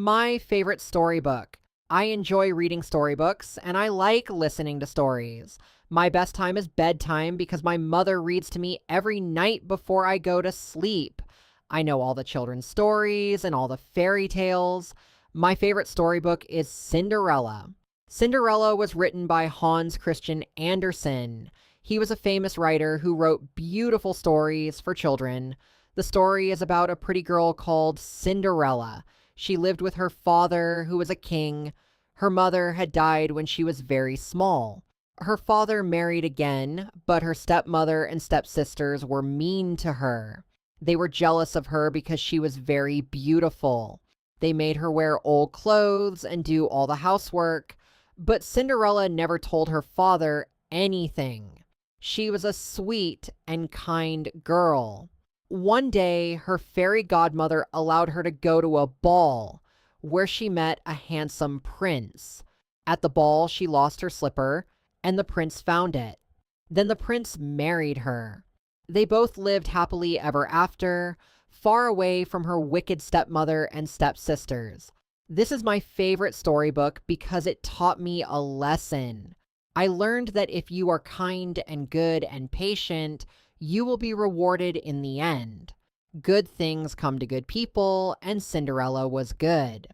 My favorite storybook. I enjoy reading storybooks and I like listening to stories. My best time is bedtime because my mother reads to me every night before I go to sleep. I know all the children's stories and all the fairy tales. My favorite storybook is Cinderella. Cinderella was written by Hans Christian Andersen. He was a famous writer who wrote beautiful stories for children. The story is about a pretty girl called Cinderella. She lived with her father, who was a king. Her mother had died when she was very small. Her father married again, but her stepmother and stepsisters were mean to her. They were jealous of her because she was very beautiful. They made her wear old clothes and do all the housework, but Cinderella never told her father anything. She was a sweet and kind girl. One day, her fairy godmother allowed her to go to a ball where she met a handsome prince. At the ball, she lost her slipper, and the prince found it. Then the prince married her. They both lived happily ever after, far away from her wicked stepmother and stepsisters. This is my favorite storybook because it taught me a lesson. I learned that if you are kind and good and patient, you will be rewarded in the end. Good things come to good people, and Cinderella was good.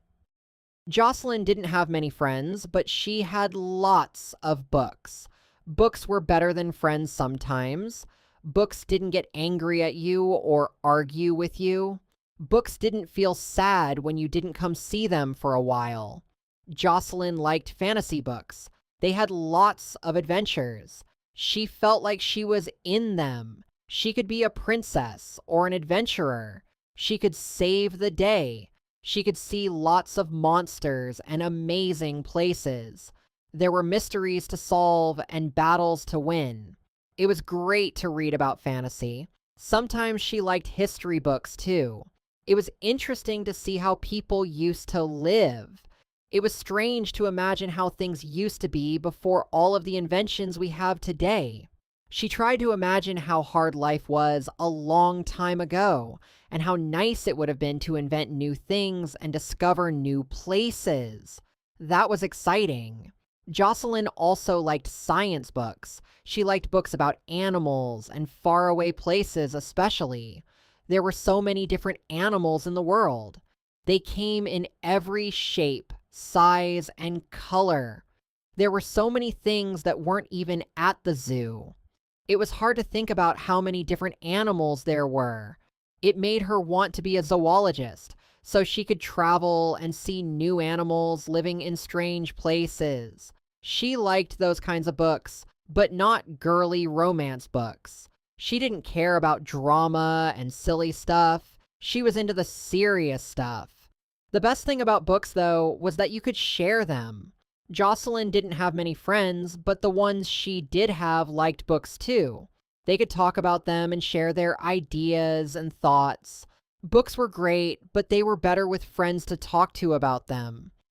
Jocelyn didn't have many friends, but she had lots of books. Books were better than friends sometimes. Books didn't get angry at you or argue with you. Books didn't feel sad when you didn't come see them for a while. Jocelyn liked fantasy books. They had lots of adventures. She felt like she was in them. She could be a princess or an adventurer. She could save the day. She could see lots of monsters and amazing places. There were mysteries to solve and battles to win. It was great to read about fantasy. Sometimes she liked history books too. It was interesting to see how people used to live. It was strange to imagine how things used to be before all of the inventions we have today. She tried to imagine how hard life was a long time ago, and how nice it would have been to invent new things and discover new places. That was exciting. Jocelyn also liked science books. She liked books about animals and faraway places especially. There were so many different animals in the world. They came in every shape, size, and color. There were so many things that weren't even at the zoo. It was hard to think about how many different animals there were. It made her want to be a zoologist, so she could travel and see new animals living in strange places. She liked those kinds of books, but not girly romance books. She didn't care about drama and silly stuff. She was into the serious stuff. The best thing about books, though, was that you could share them. Jocelyn didn't have many friends, but the ones she did have liked books too. They could talk about them and share their ideas and thoughts. Books were great, but they were better with friends to talk to about them.